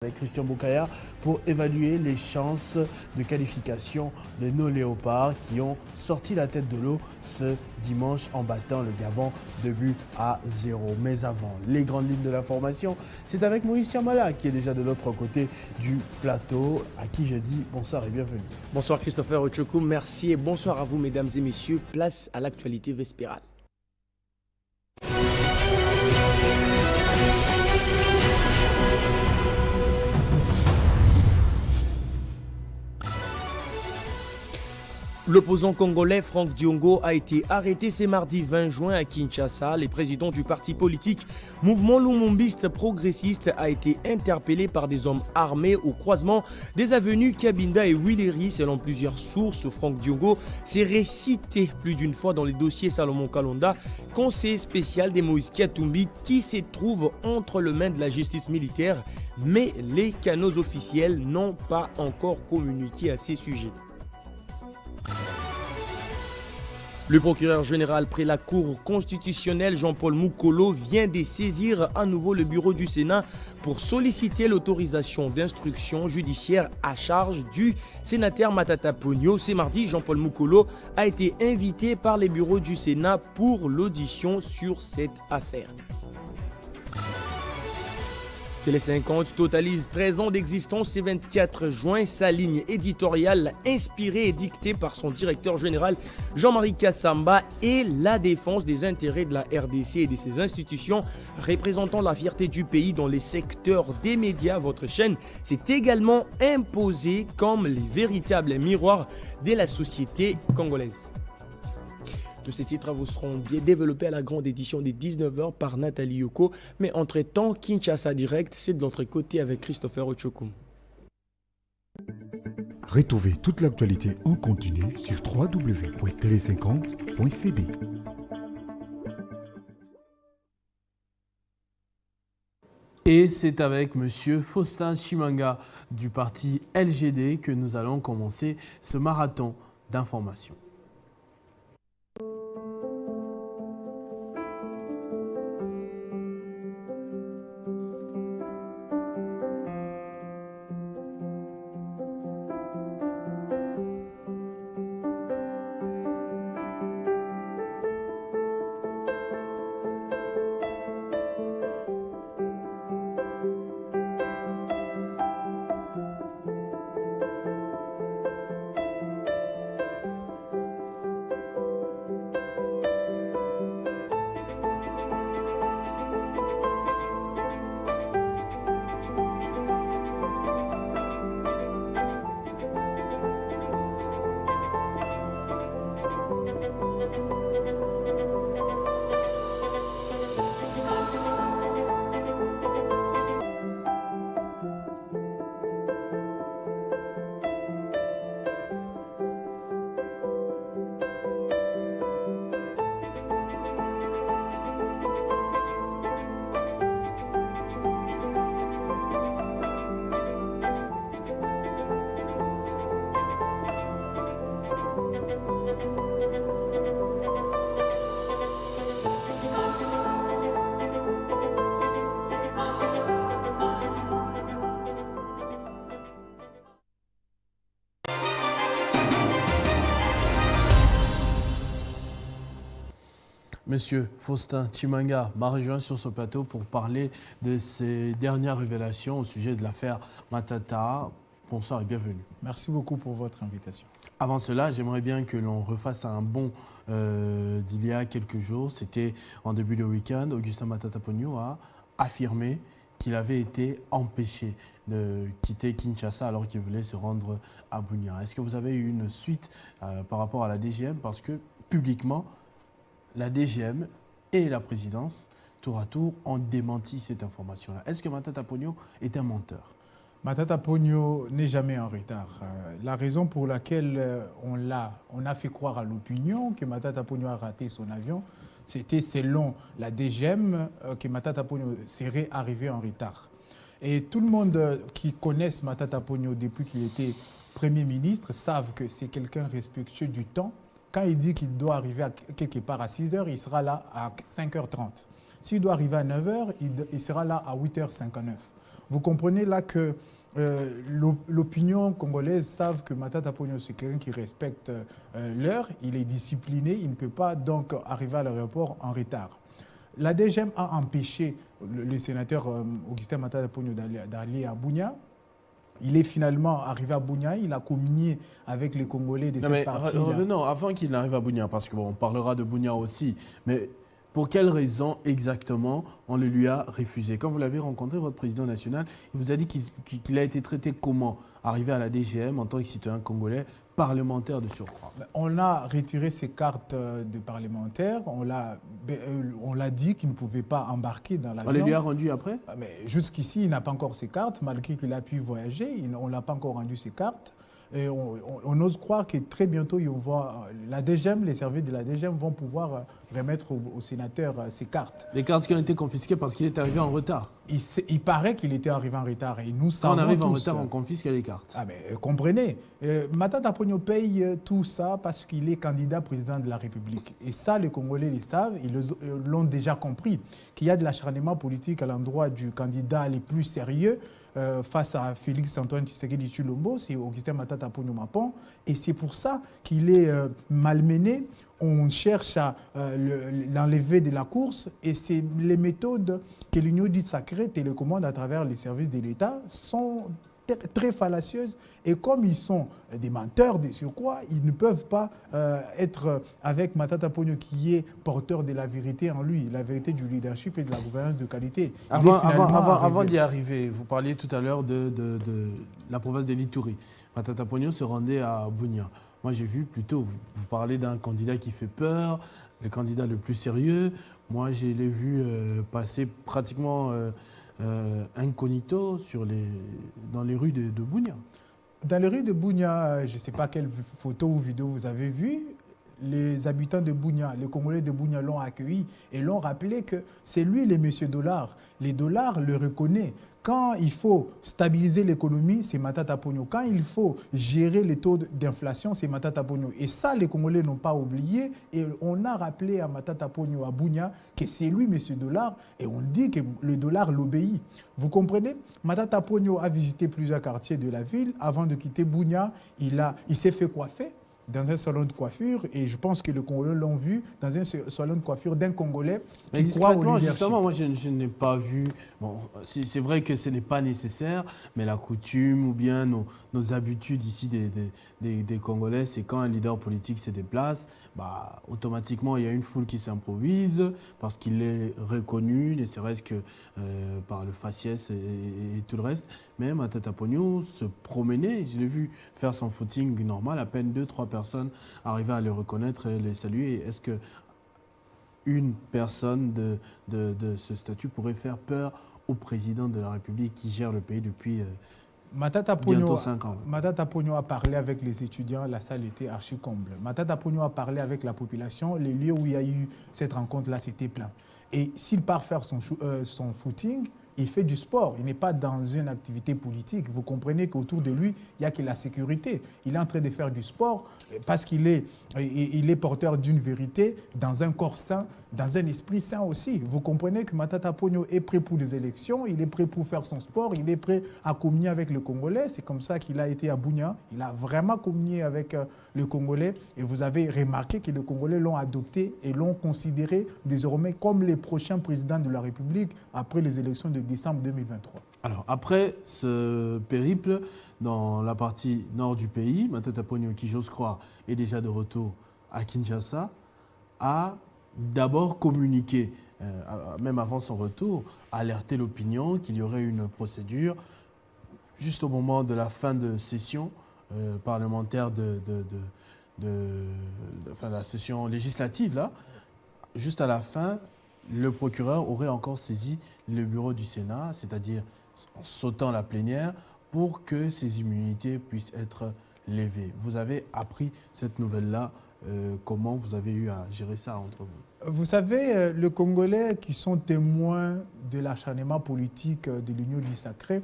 Avec Christian Boukaya pour évaluer les chances de qualification de nos léopards qui ont sorti la tête de l'eau ce dimanche en battant le Gabon 2-0. Mais avant, les grandes lignes de l'information, c'est avec Moïse Chamala qui est déjà de l'autre côté du plateau, à qui je dis bonsoir et bienvenue. Bonsoir Christopher Ochokou, merci et bonsoir à vous mesdames et messieurs. Place à l'actualité vespérale. L'opposant congolais Franck Diongo a été arrêté ce mardi 20 juin à Kinshasa. Le président du parti politique Mouvement Lumumbiste Progressiste a été interpellé par des hommes armés au croisement des avenues Kabinda et Willery. Selon plusieurs sources, Franck Diongo s'est récité plus d'une fois dans les dossiers Salomon Kalonda, conseiller spécial des Moïse Katumbi, qui se trouve entre les mains de la justice militaire. Mais les canaux officiels n'ont pas encore communiqué à ces sujets. Le procureur général près la Cour constitutionnelle Jean-Paul Mukolo vient de saisir à nouveau le bureau du Sénat pour solliciter l'autorisation d'instruction judiciaire à charge du sénateur Matata Ponyo. Ce mardi, Jean-Paul Mukolo a été invité par les bureaux du Sénat pour l'audition sur cette affaire. Télé 50 totalise 13 ans d'existence ce 24 juin. Sa ligne éditoriale, inspirée et dictée par son directeur général Jean-Marie Kassamba, est la défense des intérêts de la RDC et de ses institutions, représentant la fierté du pays dans les secteurs des médias. Votre chaîne s'est également imposée comme les véritables miroirs de la société congolaise. Tous ces titres vous seront bien développés à la grande édition des 19h par Nathalie Yoko. Mais entre-temps, Kinshasa Direct, c'est de l'autre côté avec Christopher Ochokou. Retrouvez toute l'actualité en continu sur www.tele50.cd. Et c'est avec M. Faustin Chimanga du parti LGD que nous allons commencer ce marathon d'information. Monsieur Faustin Chimanga m'a rejoint sur ce plateau pour parler de ces dernières révélations au sujet de l'affaire Matata. Bonsoir et bienvenue. Merci beaucoup pour votre invitation. Avant cela, j'aimerais bien que l'on refasse un bond d'il y a quelques jours. C'était en début de week-end. Augustin Matata Ponyo a affirmé qu'il avait été empêché de quitter Kinshasa alors qu'il voulait se rendre à Bunia. Est-ce que vous avez eu une suite par rapport à la DGM? Parce que publiquement, la DGM et la présidence, tour à tour, ont démenti cette information-là. Est-ce que Matata Ponyo est un menteur? Matata Ponyo n'est jamais en retard. La raison pour laquelle on a fait croire à l'opinion que Matata Ponyo a raté son avion, c'était selon la DGM que Matata Ponyo serait arrivé en retard. Et tout le monde qui connaît Matata Ponyo depuis qu'il était Premier ministre savent que c'est quelqu'un respectueux du temps. Quand il dit qu'il doit arriver quelque part à 6 h, il sera là à 5h30. S'il doit arriver à 9 h, il sera là à 8h59. Vous comprenez là que l'opinion congolaise savent que Matata Ponyo, c'est quelqu'un qui respecte l'heure, il est discipliné, il ne peut pas donc arriver à l'aéroport en retard. La DGM a empêché le sénateur Augustin Matata Ponyo d'aller à Bunia. Il est finalement arrivé à Bunia, il a communié avec les Congolais de cette partie. Revenons, avant qu'il n'arrive à Bunia, parce qu'on parlera de Bunia aussi, mais pour quelles raisons exactement on le lui a refusé? Quand vous l'avez rencontré, votre président national, il vous a dit qu'il a été traité comment? Arrivé à la DGM en tant que citoyen congolais, parlementaire de surcroît. On a retiré ses cartes de parlementaire, on l'a dit qu'il ne pouvait pas embarquer dans l'avion. On les lui a rendues après? Mais jusqu'ici, il n'a pas encore ses cartes, malgré qu'il a pu voyager, on ne l'a pas encore rendu ses cartes. Et on ose croire que très bientôt, la DGM, les services de la DGM vont pouvoir remettre au sénateur ses cartes. Les cartes qui ont été confisquées parce qu'il est arrivé en retard. Il paraît qu'il était arrivé en retard et nous savons. Quand on arrive en tous, retard, on confisque les cartes. Ah mais comprenez, Matata Ponyo paye tout ça parce qu'il est candidat président de la République. Et ça, les Congolais le savent, ils l'ont déjà compris, qu'il y a de l'acharnement politique à l'endroit du candidat les plus sérieux face à Félix Antoine Tshisekedi Tshilombo, c'est Augustin Matata Ponyo Mapon. Et c'est pour ça qu'il est malmené. On cherche à l'enlever de la course et c'est les méthodes que l'Union dite sacrée télécommande à travers les services de l'État sont très fallacieuses et comme ils sont des menteurs de surcroît, ils ne peuvent pas être avec Matata Ponyo qui est porteur de la vérité en lui, la vérité du leadership et de la gouvernance de qualité. Avant d'y arriver, vous parliez tout à l'heure de la province de l'Ituri. Matata Ponyo se rendait à Bunia. Moi, j'ai vu plutôt, vous parlez d'un candidat qui fait peur, le candidat le plus sérieux. Moi, je l'ai vu passer pratiquement incognito dans les rues de Bunia. Dans les rues de Bunia, je ne sais pas quelle photo ou vidéo vous avez vu, les habitants de Bunia, les Congolais de Bunia l'ont accueilli et l'ont rappelé que c'est lui le monsieur dollar. Les dollars le reconnaissent. Quand il faut stabiliser l'économie, c'est Matata Ponyo. Quand il faut gérer les taux d'inflation, c'est Matata Ponyo. Et ça, les Congolais n'ont pas oublié. Et on a rappelé à Matata Ponyo, à Bunia, que c'est lui, monsieur dollar. Et on dit que le dollar l'obéit. Vous comprenez? Matata Ponyo a visité plusieurs quartiers de la ville. Avant de quitter Bunia, il s'est fait coiffer dans un salon de coiffure et je pense que les Congolais l'ont vu dans un salon de coiffure d'un Congolais qui croit au leadership. Justement, moi je n'ai pas vu, bon, c'est vrai que ce n'est pas nécessaire, mais la coutume ou bien nos habitudes ici des Congolais, c'est quand un leader politique se déplace, bah, automatiquement il y a une foule qui s'improvise parce qu'il est reconnu, ne serait-ce que par le faciès et tout le reste. Mais Matata Ponyo se promenait, je l'ai vu faire son footing normal, à peine 2-3 personnes arrivaient à le reconnaître et le saluer. Est-ce que une personne de ce statut pourrait faire peur au président de la République qui gère le pays depuis bientôt 5 ans? Matata Ponyo a parlé avec les étudiants, la salle était archi comble. Matata Ponyo a parlé avec la population, les lieux où il y a eu cette rencontre-là, c'était plein. Et s'il part faire son footing, il fait du sport, il n'est pas dans une activité politique. Vous comprenez qu'autour de lui, il n'y a que la sécurité. Il est en train de faire du sport parce qu'il est porteur d'une vérité dans un corps sain, dans un esprit sain aussi. Vous comprenez que Matata Ponyo est prêt pour les élections, il est prêt pour faire son sport, il est prêt à communier avec le Congolais. C'est comme ça qu'il a été à Bunia. Il a vraiment communié avec le Congolais. Et vous avez remarqué que les Congolais l'ont adopté et l'ont considéré désormais comme les prochains présidents de la République après les élections de décembre 2023. Alors, après ce périple dans la partie nord du pays, Matata Ponyo, qui j'ose croire est déjà de retour à Kinshasa, a d'abord communiqué, même avant son retour, alerté l'opinion qu'il y aurait une procédure juste au moment de la fin de session parlementaire enfin, la session législative, là, juste à la fin, le procureur aurait encore saisi le bureau du Sénat, c'est-à-dire en sautant la plénière, pour que ces immunités puissent être levées. Vous avez appris cette nouvelle-là. Comment vous avez eu à gérer ça entre vous? Vous savez, les Congolais qui sont témoins de l'acharnement politique de l'Union du Sacré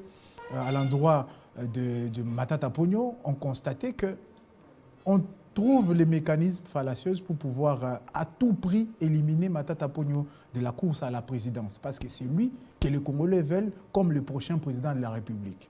à l'endroit de Matata Ponyo ont constaté qu'on trouve les mécanismes fallacieux pour pouvoir à tout prix éliminer Matata Ponyo de la course à la présidence. Parce que c'est lui que les Congolais veulent comme le prochain président de la République.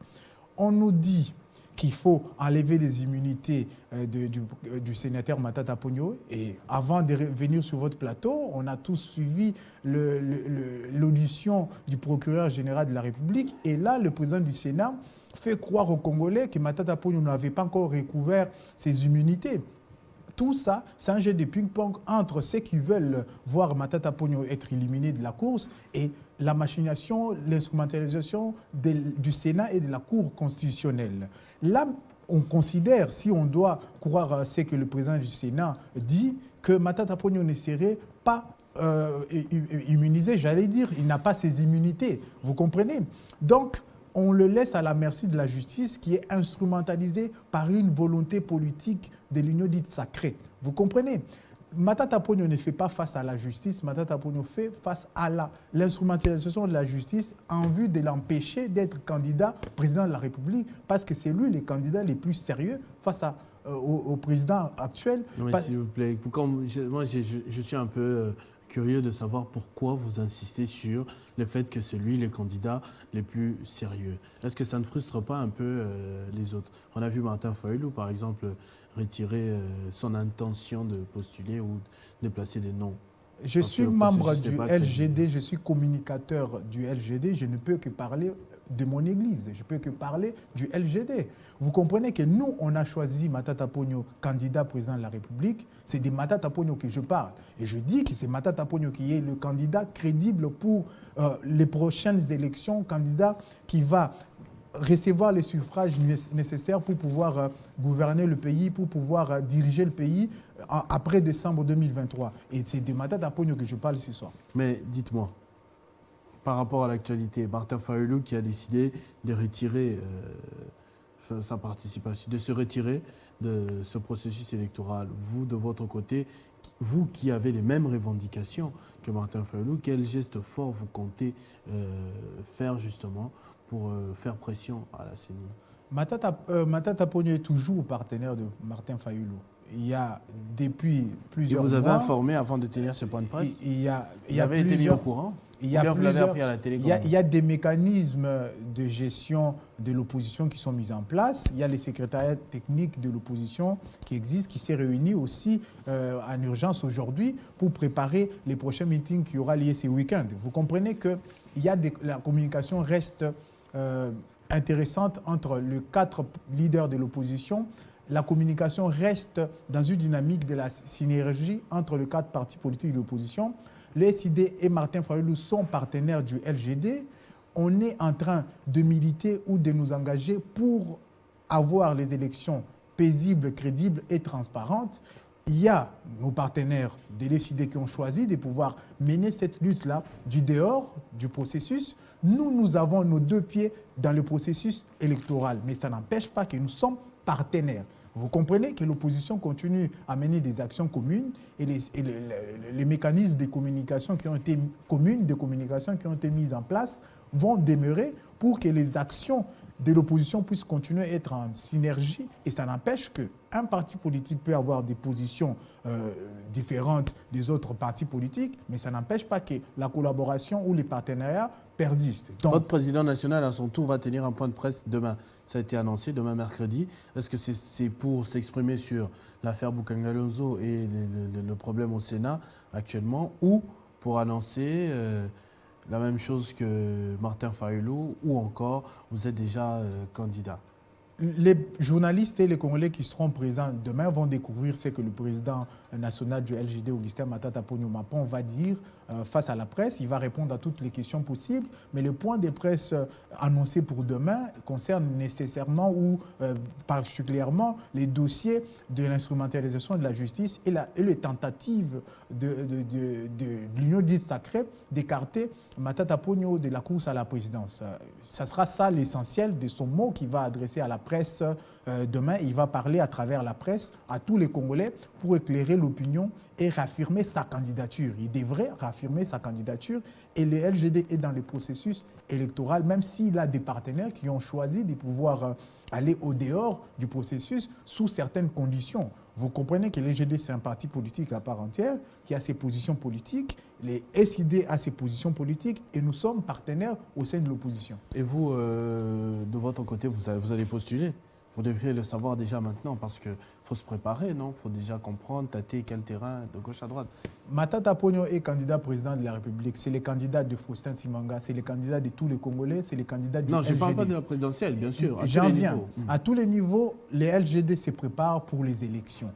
On nous dit qu'il faut enlever les immunités du sénateur Matata Ponyo. Et avant de venir sur votre plateau, on a tous suivi l'audition du procureur général de la République. Et là, le président du Sénat fait croire aux Congolais que Matata Ponyo n'avait pas encore recouvert ses immunités. Tout ça, c'est un jeu de ping-pong entre ceux qui veulent voir Matata Ponyo être éliminé de la course et la machination, l'instrumentalisation du Sénat et de la Cour constitutionnelle. Là, on considère, si on doit croire ce que le président du Sénat dit, que Matata Ponyo ne serait pas immunisé, j'allais dire, il n'a pas ses immunités. Vous comprenez? Donc, on le laisse à la merci de la justice qui est instrumentalisée par une volonté politique de l'union dite sacrée. Vous comprenez? Matata Ponyo ne fait pas face à la justice, Matata Ponyo fait face à l'instrumentalisation de la justice en vue de l'empêcher d'être candidat président de la République parce que c'est lui le candidat le plus sérieux face au président actuel. Non, mais s'il vous plaît, moi je suis un peu curieux de savoir pourquoi vous insistez sur le fait que c'est lui le candidat le plus sérieux. Est-ce que ça ne frustre pas un peu les autres? On a vu Martin Fayulu, par exemple, retirer son intention de postuler ou de placer des noms. Je suis membre du LGD, je suis communicateur du LGD, je ne peux que parler de mon église, je ne peux que parler du LGD. Vous comprenez que nous, on a choisi Matata Ponyo candidat président de la République, c'est de Matata Ponyo que je parle. Et je dis que c'est Matata Ponyo qui est le candidat crédible pour les prochaines élections, candidat qui va recevoir les suffrages nécessaires pour pouvoir gouverner le pays, pour pouvoir diriger le pays après décembre 2023. Et c'est de Matata Ponyo que je parle ce soir. Mais dites-moi, par rapport à l'actualité, Martin Fayulu qui a décidé de retirer sa participation, de se retirer de ce processus électoral, vous, de votre côté, vous qui avez les mêmes revendications que Martin Fayulu, quel geste fort vous comptez faire justement pour faire pression à la CENI? Matata Ponyo est toujours partenaire de Martin Fayulu. Il y a depuis plusieurs mois... Et vous avez informé avant de tenir ce point de presse? Vous avez été mis au courant? Il y a des mécanismes de gestion de l'opposition qui sont mis en place. Il y a les secrétariats techniques de l'opposition qui existent, qui s'est réuni aussi en urgence aujourd'hui pour préparer les prochains meetings qui aura lieu ce week-end. Vous comprenez que la communication reste intéressante entre les 4 leaders de l'opposition. La communication reste dans une dynamique de la synergie entre les 4 partis politiques de l'opposition. Le SID et Martin Fayulu sont partenaires du LGD. On est en train de militer ou de nous engager pour avoir les élections paisibles, crédibles et transparentes. Il y a nos partenaires de l'SID qui ont choisi de pouvoir mener cette lutte-là du dehors du processus. Nous avons nos 2 pieds dans le processus électoral, mais ça n'empêche pas que nous sommes partenaires. Vous comprenez que l'opposition continue à mener des actions communes et les mécanismes de communication qui ont été mis en place vont demeurer pour que les actions de l'opposition puissent continuer à être en synergie. Et ça n'empêche qu'un parti politique peut avoir des positions différentes des autres partis politiques, mais ça n'empêche pas que la collaboration ou les partenariats persistent. Donc, votre président national, à son tour, va tenir un point de presse demain. Ça a été annoncé, demain mercredi. Est-ce que c'est pour s'exprimer sur l'affaire Boukangalonzo et le problème au Sénat actuellement, ou pour annoncer la même chose que Martin Fayulu, ou encore vous êtes déjà candidat? Les journalistes et les Congolais qui seront présents demain vont découvrir ce que le président national du LGD, Augustin Matata Ponyo Mapon, va dire face à la presse. Il va répondre à toutes les questions possibles, mais le point de presse annoncé pour demain concerne nécessairement ou particulièrement les dossiers de l'instrumentalisation de la justice et les tentatives de l'union dite sacrée d'écarter Matata Ponyo de la course à la présidence. Ça sera ça l'essentiel de son mot qu'il va adresser à la presse demain. Il va parler à travers la presse à tous les Congolais pour éclairer l'opinion et réaffirmer sa candidature. Il devrait réaffirmer sa candidature et le LGD est dans le processus électoral, même s'il a des partenaires qui ont choisi de pouvoir aller au dehors du processus sous certaines conditions. Vous comprenez que le LGD, c'est un parti politique à part entière qui a ses positions politiques, les SID a ses positions politiques et nous sommes partenaires au sein de l'opposition. Et vous, de votre côté, vous allez postuler. Vous devriez le savoir déjà maintenant parce qu'il faut se préparer, non? Il faut déjà comprendre, tâter quel terrain de gauche à droite. Matata Ponyo est candidat président de la République. C'est le candidat de Faustin Simanga, c'est le candidat de tous les Congolais, c'est le candidat du LGD. Non, je ne parle pas de la présidentielle, bien sûr. J'en viens. À tous les niveaux, les LGD se préparent pour les élections.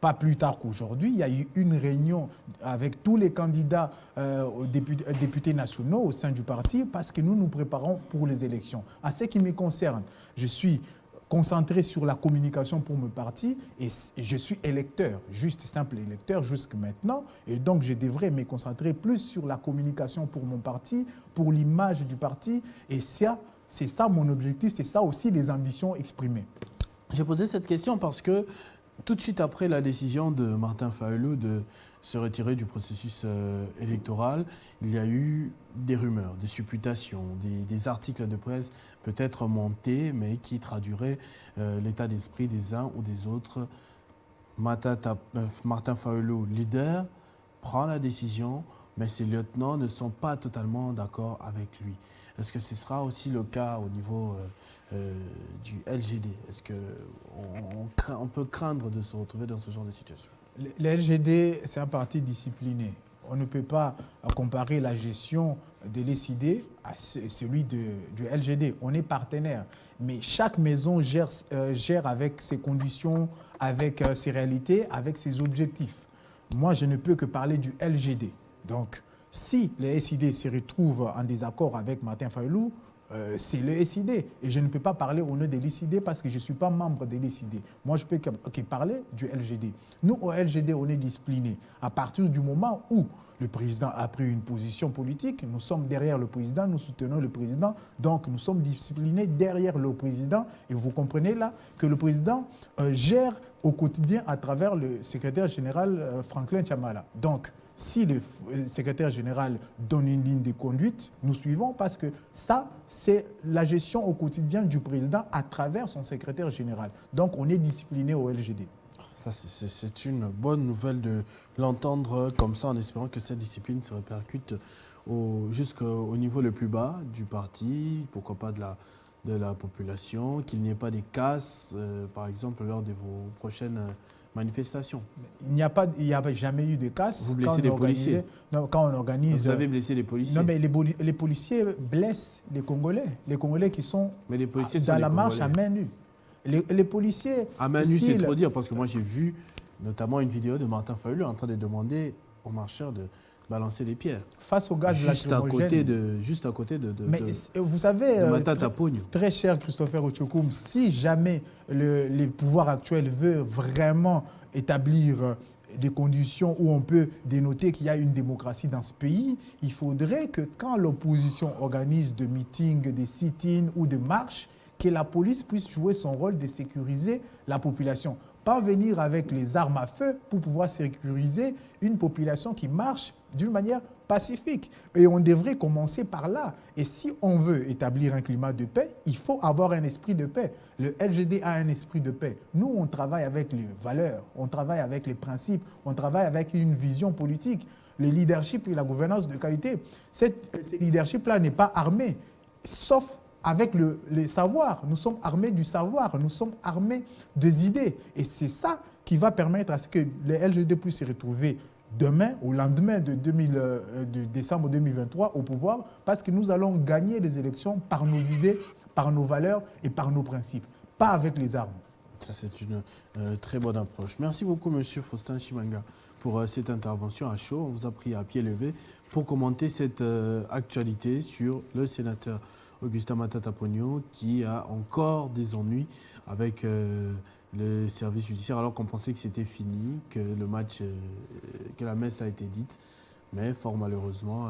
Pas plus tard qu'aujourd'hui, il y a eu une réunion avec tous les candidats aux députés nationaux au sein du parti parce que nous nous préparons pour les élections. À ce qui me concerne, je suis concentré sur la communication pour mon parti et je suis électeur, juste simple électeur jusqu'à maintenant. Et donc, je devrais me concentrer plus sur la communication pour mon parti, pour l'image du parti. Et ça, c'est ça mon objectif, c'est ça aussi les ambitions exprimées. J'ai posé cette question parce que tout de suite après la décision de Martin Fayulu de se retirer du processus électoral, il y a eu des rumeurs, des supputations, des articles de presse peut-être montés, mais qui traduiraient l'état d'esprit des uns ou des autres. Martin Fayulu, leader, prend la décision, mais ses lieutenants ne sont pas totalement d'accord avec lui. Est-ce que ce sera aussi le cas au niveau du LGD? Est-ce qu'on peut craindre de se retrouver dans ce genre de situation? Le LGD, c'est un parti discipliné. On ne peut pas comparer la gestion de l'ESID à celui du LGD. On est partenaire. Mais chaque maison gère avec ses conditions, avec ses réalités, avec ses objectifs. Moi, je ne peux que parler du LGD. Donc, si le SID se retrouve en désaccord avec Martin Fayulu, c'est le SID. Et je ne peux pas parler au nom de l'SID parce que je ne suis pas membre de l'SID. Moi, je peux que parler du LGD. Nous, au LGD, on est disciplinés. À partir du moment où le président a pris une position politique, nous sommes derrière le président, nous soutenons le président. Donc, nous sommes disciplinés derrière le président. Et vous comprenez là que le président gère au quotidien à travers le secrétaire général Franklin Chamala. Donc, si le secrétaire général donne une ligne de conduite, nous suivons parce que ça, c'est la gestion au quotidien du président à travers son secrétaire général. Donc, on est discipliné au LGD. Ça, c'est une bonne nouvelle de l'entendre comme ça, en espérant que cette discipline se répercute jusqu'au niveau le plus bas du parti, pourquoi pas de la population, qu'il n'y ait pas des casses, par exemple, lors de vos prochaines manifestations. Il n'y a jamais eu de casse. Vous blessez les policiers? Non, quand on organise... Vous avez blessé les policiers? Non, mais les policiers blessent les Congolais qui sont dans la marche à main nue. Les policiers... À main nue, c'est trop dire, parce que moi j'ai vu notamment une vidéo de Martin Fayulu en train de demander aux marcheurs de balancer des pierres. Face au gaz lacrymogène. Juste à côté de Mais vous savez, Matata Ponyo. Très cher Christopher Ochokoum, si jamais les pouvoirs actuels veulent vraiment établir des conditions où on peut dénoter qu'il y a une démocratie dans ce pays, il faudrait que quand l'opposition organise des meetings, des sit-ins ou des marches, que la police puisse jouer son rôle de sécuriser la population. Pas venir avec les armes à feu pour pouvoir sécuriser une population qui marche d'une manière pacifique. Et on devrait commencer par là. Et si on veut établir un climat de paix, il faut avoir un esprit de paix. Le LGD a un esprit de paix. Nous, on travaille avec les valeurs, on travaille avec les principes, on travaille avec une vision politique. Le leadership et la gouvernance de qualité, ce leadership-là n'est pas armé, sauf avec les savoirs. Nous sommes armés du savoir, nous sommes armés des idées. Et c'est ça qui va permettre à ce que les LGD puissent se retrouver demain, au lendemain de décembre 2023, au pouvoir, parce que nous allons gagner les élections par nos idées, par nos valeurs et par nos principes, pas avec les armes. Ça, c'est une très bonne approche. Merci beaucoup, Monsieur Faustin Simanga, pour cette intervention à chaud. On vous a pris à pied levé pour commenter cette actualité sur le sénateur Augustin Matata Ponyo, qui a encore des ennuis avec le service judiciaire, alors qu'on pensait que c'était fini, que le match, que la messe a été dite. Mais fort malheureusement,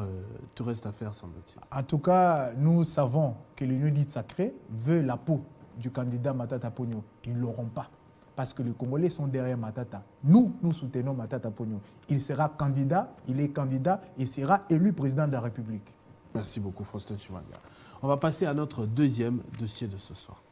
tout reste à faire, semble-t-il. En tout cas, nous savons que l'union dite sacrée veut la peau du candidat Matata Ponyo. Ils ne l'auront pas. parce que les Congolais sont derrière Matata. Nous soutenons Matata Ponyo. Il sera candidat, il est candidat et sera élu président de la République. Merci beaucoup, Faustin Chimanga. On va passer à notre deuxième dossier de ce soir.